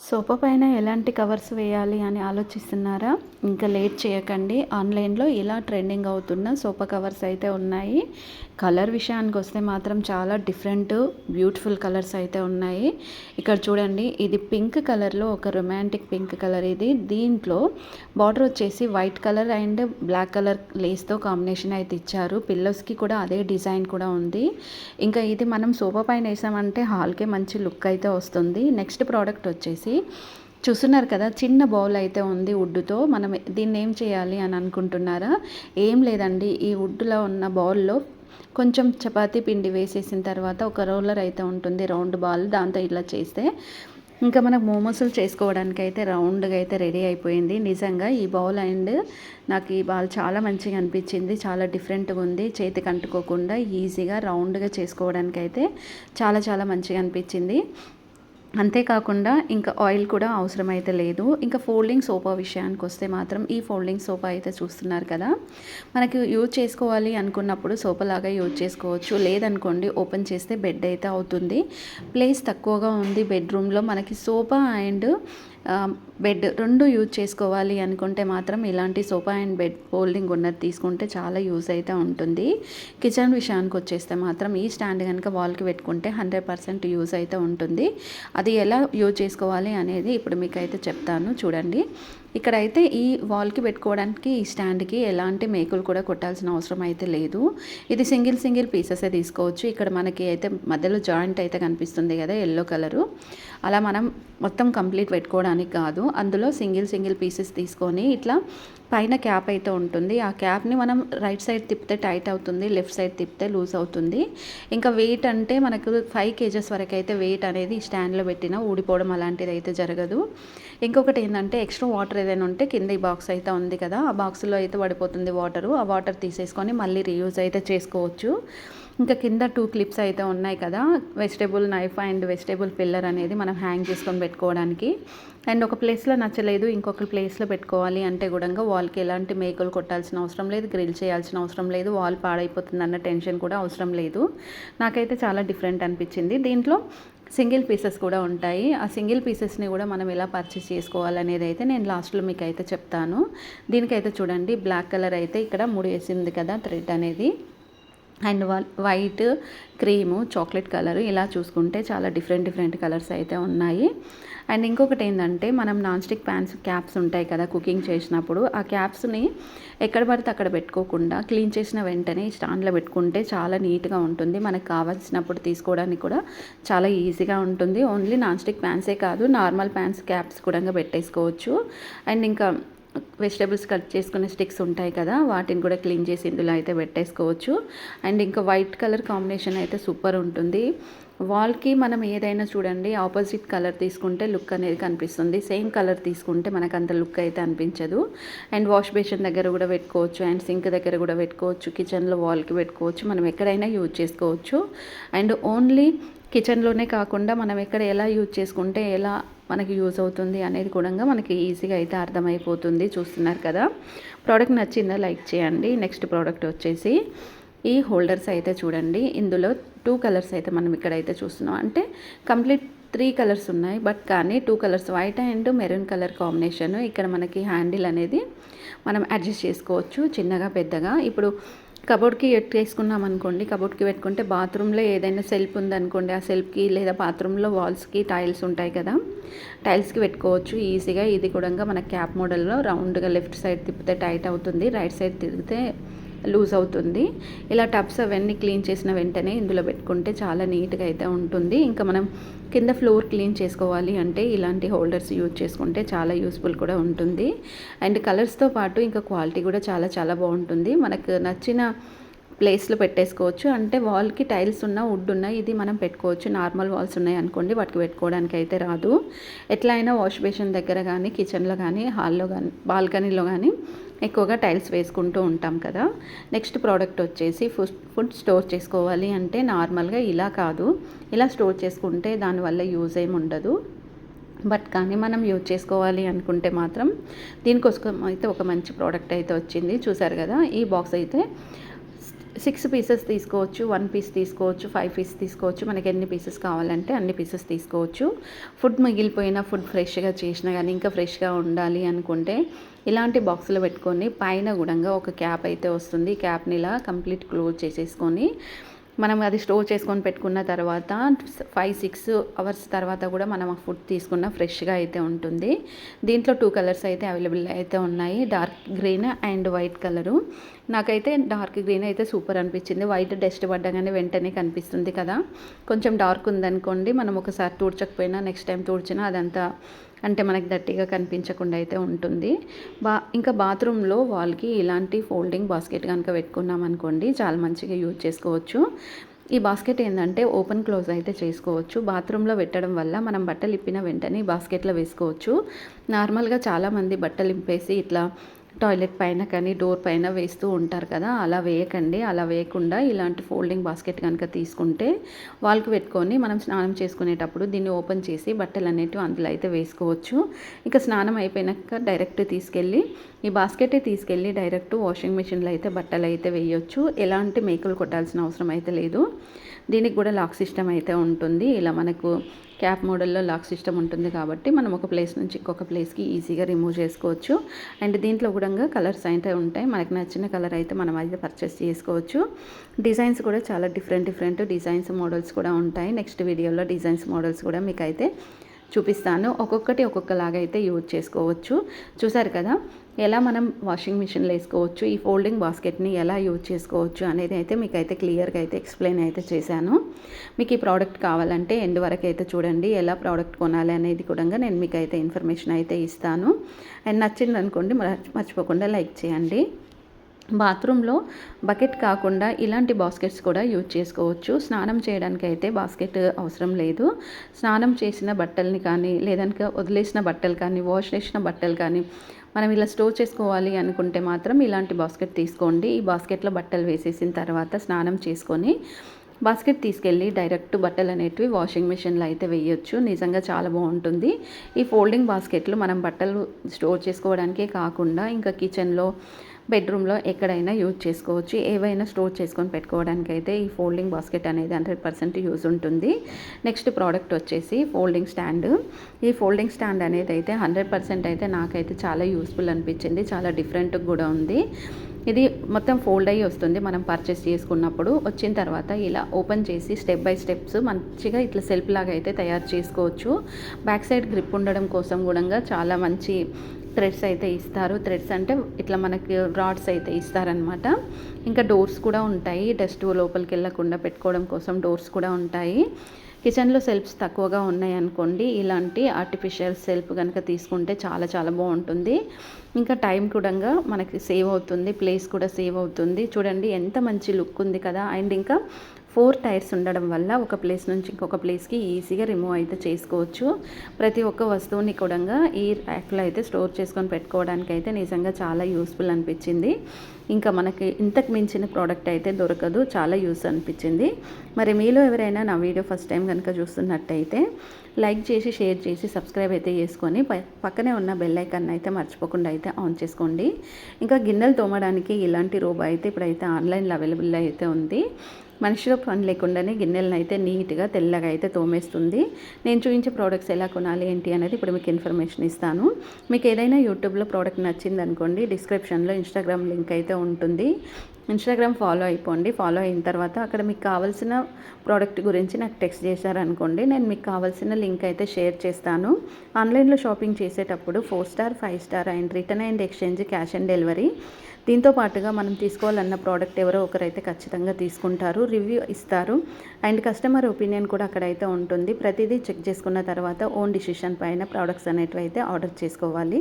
Sofa పైన ఎలాంటి covers వేయాలి అని ఆలోచిస్తున్నారా? ఇంకా లేట్ చేయకండి. ఆన్లైన్లో ఇలా ట్రెండింగ్ అవుతున్న సోఫా కవర్స్ అయితే ఉన్నాయి. కలర్ విషయానికి వస్తే మాత్రం చాలా డిఫరెంట్ బ్యూటిఫుల్ కలర్స్ అయితే ఉన్నాయి. ఇక్కడ చూడండి, ఇది పింక్ కలర్లో ఒక రొమాంటిక్ పింక్ కలర్ ఇది. దీంట్లో బార్డర్ వచ్చేసి white colour and black colour లేస్తో కాంబినేషన్ అయితే ఇచ్చారు. పిల్లోస్కి కూడా అదే డిజైన్ కూడా ఉంది. ఇంకా ఇది మనం సోఫా పైన వేసామంటే హాల్కే మంచి లుక్ అయితే వస్తుంది. నెక్స్ట్ ప్రోడక్ట్ వచ్చేసి చూస్తున్నారు కదా, చిన్న బౌల్ అయితే ఉంది వుడ్తో. మనం దీన్ని ఏం చేయాలి అని అనుకుంటున్నారా? ఏం లేదండి, ఈ వుడ్లో ఉన్న బౌల్లో కొంచెం చపాతీ పిండి వేసేసిన తర్వాత ఒక రోలర్ అయితే ఉంటుంది, రౌండ్ బాల్. దాంతో ఇలా చేస్తే ఇంకా మనకు మోమోసులు చేసుకోవడానికి అయితే రౌండ్గా అయితే రెడీ అయిపోయింది. నిజంగా ఈ బౌల్ అండ్ నాకు ఈ బాల్ చాలా మంచిగా అనిపించింది. చాలా డిఫరెంట్గా ఉంది. చేతికి అంటుకోకుండా ఈజీగా రౌండ్గా చేసుకోవడానికి అయితే చాలా చాలా మంచిగా అనిపించింది. అంతేకాకుండా ఇంకా ఆయిల్ కూడా అవసరం అయితే లేదు. ఇంకా ఫోల్డింగ్ సోఫా విషయానికి వస్తే మాత్రం ఈ ఫోల్డింగ్ సోఫా అయితే చూస్తున్నారు కదా, మనకి యూజ్ చేసుకోవాలి అనుకున్నప్పుడు సోఫా లాగా యూజ్ చేసుకోవచ్చు. లేదనుకోండి, ఓపెన్ చేస్తే బెడ్ అయితే అవుతుంది. ప్లేస్ తక్కువగా ఉంది బెడ్రూమ్లో. మనకి సోఫా అండ్ బెడ్ రెండు యూజ్ చేసుకోవాలి అనుకుంటే మాత్రం ఇలాంటి సోఫా అండ్ బెడ్ ఫోల్డింగ్ ఉన్నది తీసుకుంటే చాలా యూజ్ అయితే ఉంటుంది. కిచెన్ విషయానికి వచ్చేస్తే మాత్రం ఈ స్టాండ్ కనుక వాల్కి పెట్టుకుంటే 100% యూజ్ అయితే ఉంటుంది. అది ఎలా యూజ్ చేసుకోవాలి అనేది ఇప్పుడు మీకు అయితే చెప్తాను చూడండి. ఇక్కడైతే ఈ వాల్కి పెట్టుకోవడానికి ఈ స్టాండ్కి ఎలాంటి మేకులు కూడా కొట్టాల్సిన అవసరం అయితే లేదు. ఇది సింగిల్ పీసెసే తీసుకోవచ్చు. ఇక్కడ మనకి అయితే మధ్యలో జాయింట్ అయితే కనిపిస్తుంది కదా, ఎల్లో కలరు. అలా మనం మొత్తం కంప్లీట్ పెట్టుకోవడానికి కాదు, అందులో సింగిల్ పీసెస్ తీసుకొని ఇట్లా పైన క్యాప్ అయితే ఉంటుంది. ఆ క్యాప్ని మనం రైట్ సైడ్ తిప్పితే టైట్ అవుతుంది, లెఫ్ట్ సైడ్ తిప్పితే లూజ్ అవుతుంది. ఇంకా వెయిట్ అంటే మనకు 5 kgs వరకు అయితే వెయిట్ అనేది స్టాండ్లో పెట్టినా ఊడిపోవడం అలాంటిది అయితే జరగదు. ఇంకొకటి ఏంటంటే, ఎక్స్ట్రా వాటర్ ఏదైనా ఉంటే కింద ఈ బాక్స్ అయితే ఉంది కదా, ఆ బాక్స్లో అయితే పడిపోతుంది వాటరు. ఆ వాటర్ తీసేసుకొని మళ్ళీ రీయూజ్ అయితే చేసుకోవచ్చు. ఇంకా కింద 2 క్లిప్స్ అయితే ఉన్నాయి కదా, vegetable knife and vegetable pillar అనేది మనం హ్యాంగ్ చేసుకొని పెట్టుకోవడానికి. అండ్ ఒక ప్లేస్లో నచ్చలేదు, ఇంకొక ప్లేస్లో పెట్టుకోవాలి అంటే కూడా వాల్కి ఎలాంటి మేకులు కొట్టాల్సిన అవసరం లేదు, గ్రిల్ చేయాల్సిన అవసరం లేదు, వాల్ పాడైపోతుంది అన్న టెన్షన్ కూడా అవసరం లేదు. నాకైతే చాలా డిఫరెంట్ అనిపించింది. దీంట్లో సింగిల్ పీసెస్ కూడా ఉంటాయి. ఆ సింగిల్ పీసెస్ని కూడా మనం ఎలా పర్చేస్ చేసుకోవాలనేది అయితే నేను లాస్ట్లో మీకు అయితే చెప్తాను. దీనికైతే చూడండి, బ్లాక్ కలర్ అయితే ఇక్కడ 3 వేసింది కదా థ్రెడ్ అనేది, and white, cream, chocolate colour, ఇలా చూసుకుంటే చాలా డిఫరెంట్ కలర్స్ అయితే ఉన్నాయి. అండ్ ఇంకొకటి ఏంటంటే, మనం నాన్ స్టిక్ ప్యాన్స్ క్యాప్స్ ఉంటాయి కదా కుకింగ్ చేసినప్పుడు, ఆ క్యాప్స్ని ఎక్కడ పడితే అక్కడ పెట్టుకోకుండా క్లీన్ చేసిన వెంటనే స్టాండ్లో పెట్టుకుంటే చాలా నీట్గా ఉంటుంది. మనకు కావాల్సినప్పుడు తీసుకోవడానికి కూడా చాలా ఈజీగా ఉంటుంది. ఓన్లీ నాన్ స్టిక్ ప్యాన్సే కాదు, నార్మల్ ప్యాన్స్ క్యాప్స్ కూడా పెట్టేసుకోవచ్చు. అండ్ ఇంకా వెజిటేబుల్స్ కట్ చేసుకునే స్టిక్స్ ఉంటాయి కదా, వాటిని కూడా క్లీన్ చేసి ఇందులో అయితే పెట్టేసుకోవచ్చు. అండ్ ఇంకా వైట్ కలర్ కాంబినేషన్ అయితే సూపర్ ఉంటుంది. వాల్కి మనం ఏదైనా చూడండి, ఆపోజిట్ కలర్ తీసుకుంటే లుక్ అనేది కనిపిస్తుంది. సేమ్ కలర్ తీసుకుంటే మనకు అంత లుక్ అయితే అనిపించదు. అండ్ వాష్ బేసిన్ దగ్గర కూడా పెట్టుకోవచ్చు, అండ్ సింక్ దగ్గర కూడా పెట్టుకోవచ్చు, కిచెన్లో వాల్కి పెట్టుకోవచ్చు, మనం ఎక్కడైనా యూజ్ చేసుకోవచ్చు. అండ్ ఓన్లీ కిచెన్లోనే కాకుండా మనం ఎక్కడ ఎలా యూజ్ చేసుకుంటే ఎలా మనకి యూజ్ అవుతుంది అనేది కూడా మనకి ఈజీగా అయితే అర్థమైపోతుంది. చూస్తున్నారు కదా, ప్రోడక్ట్ నచ్చిందా లైక్ చేయండి. నెక్స్ట్ ప్రోడక్ట్ వచ్చేసి ఈ హోల్డర్స్ అయితే చూడండి. ఇందులో 2 కలర్స్ అయితే మనం ఇక్కడైతే చూస్తున్నాం. అంటే కంప్లీట్ 3 కలర్స్ ఉన్నాయి, బట్ కానీ 2 colours white and maroon colour combination. ఇక్కడ మనకి హ్యాండిల్ అనేది మనం అడ్జస్ట్ చేసుకోవచ్చు, చిన్నగా పెద్దగా. ఇప్పుడు కబోర్డ్కి వేసుకున్నాం అనుకోండి, కబోర్డ్కి పెట్టుకుంటే బాత్రూంలో ఏదైనా సెల్ఫ్ ఉందనుకోండి, ఆ సెల్ఫ్కి లేదా బాత్రూంలో వాల్స్కి టైల్స్ ఉంటాయి కదా, టైల్స్కి పెట్టుకోవచ్చు ఈజీగా. ఇది కూడా మన క్యాప్ మోడల్లో రౌండ్గా లెఫ్ట్ సైడ్ తిప్పితే టైట్ అవుతుంది, రైట్ సైడ్ తిరిగితే లూజ్ అవుతుంది. ఇలా టబ్స్ అవన్నీ క్లీన్ చేసిన వెంటనే ఇందులో పెట్టుకుంటే చాలా నీట్గా అయితే ఉంటుంది. ఇంకా మనం కింద ఫ్లోర్ క్లీన్ చేసుకోవాలి అంటే ఇలాంటి హోల్డర్స్ యూజ్ చేసుకుంటే చాలా యూస్ఫుల్ కూడా ఉంటుంది. అండ్ కలర్స్తో పాటు ఇంకా క్వాలిటీ కూడా చాలా బాగుంటుంది. మనకు నచ్చిన ప్లేస్లో పెట్టేసుకోవచ్చు. అంటే వాల్కి టైల్స్ ఉన్న వుడ్ ఉన్న ఇది మనం పెట్టుకోవచ్చు. నార్మల్ వాల్స్ ఉన్నాయి అనుకోండి, వాటికి పెట్టుకోవడానికి అయితే రాదు. ఎట్లా అయినా వాష్ బేసిన్ దగ్గర కానీ, కిచెన్లో కానీ, హాల్లో కానీ, బాల్కనీలో కానీ ఎక్కువగా టైల్స్ వేసుకుంటూ ఉంటాం కదా. నెక్స్ట్ ప్రోడక్ట్ వచ్చేసి ఫుడ్ స్టోర్ చేసుకోవాలి అంటే నార్మల్గా ఇలా కాదు, ఇలా స్టోర్ చేసుకుంటే దానివల్ల యూజ్ ఏమి ఉండదు. బట్ కానీ మనం యూజ్ చేసుకోవాలి అనుకుంటే మాత్రం దీనికోసం అయితే ఒక మంచి ప్రోడక్ట్ అయితే వచ్చింది. చూసారు కదా, ఈ బాక్స్ అయితే 6 పీసెస్ తీసుకోవచ్చు, 1 పీస్ తీసుకోవచ్చు, 5 పీస్ తీసుకోవచ్చు. మనకి ఎన్ని పీసెస్ కావాలంటే అన్ని పీసెస్ తీసుకోవచ్చు. ఫుడ్ మిగిలిపోయిన ఫుడ్ ఫ్రెష్గా చేసినా కానీ ఇంకా ఫ్రెష్గా ఉండాలి అనుకుంటే ఇలాంటి బాక్స్లో పెట్టుకొని పైన కూడా ఒక క్యాప్ అయితే వస్తుంది. క్యాప్ని ఇలా కంప్లీట్ క్లోజ్ చేసేసుకొని మనం అది స్టోర్ చేసుకొని పెట్టుకున్న తర్వాత 5-6 అవర్స్ తర్వాత కూడా మనం ఆ ఫుడ్ తీసుకున్న ఫ్రెష్గా అయితే ఉంటుంది. దీంట్లో 2 కలర్స్ అయితే అవైలబుల్ అయితే ఉన్నాయి, dark green and white colour. నాకైతే డార్క్ గ్రీన్ అయితే సూపర్ అనిపించింది. వైట్ డస్ట్ పడ్డగానే వెంటనే కనిపిస్తుంది కదా. కొంచెం డార్క్ ఉందనుకోండి, మనం ఒకసారి తుడచకపోయినా నెక్స్ట్ టైం తుడిచినా అదంతా అంటే మనకి దట్టిగా కనిపించకుండా అయితే ఉంటుంది. ఇంకా బాత్రూంలో వాల్కి ఇలాంటి ఫోల్డింగ్ బాస్కెట్ కనుక పెట్టుకున్నాం అనుకోండి చాలా మంచిగా యూజ్ చేసుకోవచ్చు. ఈ బాస్కెట్ ఏంటంటే ఓపెన్ క్లోజ్ అయితే చేసుకోవచ్చు. బాత్రూంలో పెట్టడం వల్ల మనం బట్టలు ఇప్పిన వెంటనే ఈ బాస్కెట్లో వేసుకోవచ్చు. నార్మల్గా చాలామంది బట్టలు ఇంపేసి ఇట్లా టాయిలెట్ పైన కానీ డోర్ పైన వేస్తూ ఉంటారు కదా, అలా వేయకండి. అలా వేయకుండా ఇలాంటి ఫోల్డింగ్ బాస్కెట్ కనుక తీసుకుంటే వాల్కి పెట్టుకొని మనం స్నానం చేసుకునేటప్పుడు దీన్ని ఓపెన్ చేసి బట్టలు అనేటివి అందులో అయితే వేసుకోవచ్చు. ఇక స్నానం అయిపోయినాక డైరెక్ట్ తీసుకెళ్ళి ఈ బాస్కెటే తీసుకెళ్ళి డైరెక్ట్ వాషింగ్ మిషన్లో అయితే బట్టలు అయితే వేయొచ్చు. ఎలాంటి మేకులు కొట్టాల్సిన అవసరం అయితే లేదు. దీనికి కూడా లాక్ సిస్టమ్ అయితే ఉంటుంది. ఇలా మనకు క్యాప్ మోడల్లో లాక్ సిస్టమ్ ఉంటుంది కాబట్టి మనం ఒక ప్లేస్ నుంచి ఇంకొక ప్లేస్కి ఈజీగా రిమూవ్ చేసుకోవచ్చు. అండ్ దీంట్లో కూడా కలర్స్ అయితే ఉంటాయి. మనకు నచ్చిన కలర్ అయితే మనం అయితే పర్చేస్ చేసుకోవచ్చు. డిజైన్స్ కూడా చాలా డిఫరెంట్ డిజైన్స్ మోడల్స్ కూడా ఉంటాయి. నెక్స్ట్ వీడియోలో డిజైన్స్ మోడల్స్ కూడా మీకు అయితే చూపిస్తాను. ఒక్కొక్కటి ఒక్కొక్కలాగా అయితే యూజ్ చేసుకోవచ్చు. చూసారు కదా ఎలా మనం వాషింగ్ మిషన్లో వేసుకోవచ్చు, ఈ ఫోల్డింగ్ బాస్కెట్ని ఎలా యూజ్ చేసుకోవచ్చు అనేది అయితే మీకు అయితే క్లియర్గా అయితే ఎక్స్ప్లెయిన్ అయితే చేశాను. మీకు ఈ ప్రోడక్ట్ కావాలంటే ఎండ్ వరకు అయితే చూడండి. ఎలా ప్రోడక్ట్ కొనాలి అనేది కూడా నేను మీకు అయితే ఇన్ఫర్మేషన్ అయితే ఇస్తాను. అండ్ నచ్చింది అనుకోండి, మర్చిపోకుండా లైక్ చేయండి. బాత్రూంలో బకెట్ కాకుండా ఇలాంటి బాస్కెట్స్ కూడా యూజ్ చేసుకోవచ్చు. స్నానం చేయడానికి అయితే బాస్కెట్ అవసరం లేదు. స్నానం చేసిన బట్టల్ని కానీ లేదంటే వదిలేసిన బట్టలు కానీ వాష్ చేసిన బట్టలు కానీ మనం ఇలా స్టోర్ చేసుకోవాలి అనుకుంటే మాత్రం ఇలాంటి బాస్కెట్ తీసుకోండి. ఈ బాస్కెట్లో బట్టలు వేసేసిన తర్వాత స్నానం చేసుకొని బాస్కెట్ తీసుకెళ్ళి డైరెక్ట్ బట్టలు అనేటివి వాషింగ్ మిషన్లో అయితే వేయొచ్చు. నిజంగా చాలా బాగుంటుంది. ఈ ఫోల్డింగ్ బాస్కెట్లు మనం బట్టలు స్టోర్ చేసుకోవడానికే కాకుండా ఇంకా కిచెన్లో బెడ్రూమ్లో ఎక్కడైనా యూజ్ చేసుకోవచ్చు. ఏవైనా స్టోర్ చేసుకొని పెట్టుకోవడానికి అయితే ఈ ఫోల్డింగ్ బాస్కెట్ అనేది 100% యూజ్ ఉంటుంది. నెక్స్ట్ ప్రోడక్ట్ వచ్చేసి ఫోల్డింగ్ స్టాండ్. ఈ ఫోల్డింగ్ స్టాండ్ అనేది అయితే 100% అయితే నాకైతే చాలా యూస్ఫుల్ అనిపించింది. చాలా డిఫరెంట్గా కూడా ఉంది. ఇది మొత్తం ఫోల్డ్ అయ్యి వస్తుంది. మనం పర్చేస్ చేసుకున్నప్పుడు వచ్చిన తర్వాత ఇలా ఓపెన్ చేసి స్టెప్ బై స్టెప్స్ మంచిగా ఇట్లా సెల్ఫ్ లాగా అయితే తయారు చేసుకోవచ్చు. బ్యాక్ సైడ్ గ్రిప్ ఉండడం కోసం కూడా చాలా మంచి థ్రెడ్స్ అయితే ఇస్తారు. థ్రెడ్స్ అంటే ఇట్లా మనకి రాడ్స్ అయితే ఇస్తారనమాట. ఇంకా డోర్స్ కూడా ఉంటాయి. డస్ట్ లోపలికి వెళ్ళకుండా పెట్టుకోవడం కోసం డోర్స్ కూడా ఉంటాయి. కిచెన్లో సెల్ఫ్స్ తక్కువగా ఉన్నాయి అనుకోండి, ఇలాంటి ఆర్టిఫిషియల్ సెల్ఫ్ కనుక తీసుకుంటే చాలా చాలా బాగుంటుంది. ఇంకా టైం కూడా మనకి సేవ్ అవుతుంది, ప్లేస్ కూడా సేవ్ అవుతుంది. చూడండి ఎంత మంచి లుక్ ఉంది కదా. అండ్ ఇంకా 4 టైర్స్ ఉండడం వల్ల ఒక ప్లేస్ నుంచి ఇంకొక ప్లేస్కి ఈజీగా రిమూవ్ అయితే చేసుకోవచ్చు. ప్రతి ఒక్క వస్తువుని కూడా ఈ ర్యాక్లో అయితే స్టోర్ చేసుకొని పెట్టుకోవడానికి అయితే నిజంగా చాలా యూస్ఫుల్ అనిపించింది. ఇంకా మనకి ఇంతకు మించిన ప్రోడక్ట్ అయితే దొరకదు. చాలా యూస్ అనిపించింది. మరి మీలో ఎవరైనా నా వీడియో ఫస్ట్ టైం కనుక చూస్తున్నట్టయితే లైక్ చేసి షేర్ చేసి సబ్స్క్రైబ్ అయితే చేసుకొని పక్కనే ఉన్న బెల్ ఐకాన్ అయితే మర్చిపోకుండా అయితే ఆన్ చేసుకోండి. ఇంకా గిన్నెలు తోమడానికి ఇలాంటి రోబో అయితే ఇప్పుడైతే ఆన్లైన్లో అవైలబుల్ అయితే ఉంది. మనిషిలో పని లేకుండానే గిన్నెలను అయితే నీట్గా తెల్లగా అయితే తోమేస్తుంది. నేను చూపించే ప్రోడక్ట్స్ ఎలా కొనాలి ఏంటి అనేది ఇప్పుడు మీకు ఇన్ఫర్మేషన్ ఇస్తాను. మీకు ఏదైనా యూట్యూబ్లో ప్రోడక్ట్ నచ్చింది అనుకోండి, డిస్క్రిప్షన్లో ఇన్స్టాగ్రామ్ లింక్ అయితే ఉంటుంది. ఇన్స్టాగ్రామ్ ఫాలో అయిపోండి. ఫాలో అయిన తర్వాత అక్కడ మీకు కావాల్సిన ప్రోడక్ట్ గురించి నాకు టెక్స్ట్ చేశారనుకోండి, నేను మీకు కావాల్సిన లింక్ అయితే షేర్ చేస్తాను. ఆన్లైన్లో షాపింగ్ చేసేటప్పుడు 4 star 5 star and return and exchange cash on delivery. దీంతో పాటుగా మనం తీసుకోవాలన్న ప్రోడక్ట్ ఎవరో ఒకరైతే ఖచ్చితంగా తీసుకుంటారు, రివ్యూ ఇస్తారు. అండ్ కస్టమర్ ఒపీనియన్ కూడా అక్కడైతే ఉంటుంది. ప్రతిదీ చెక్ చేసుకున్న తర్వాత ఓన్ డిసిషన్ పైన ప్రోడక్ట్స్ అనేటివి అయితే ఆర్డర్ చేసుకోవాలి.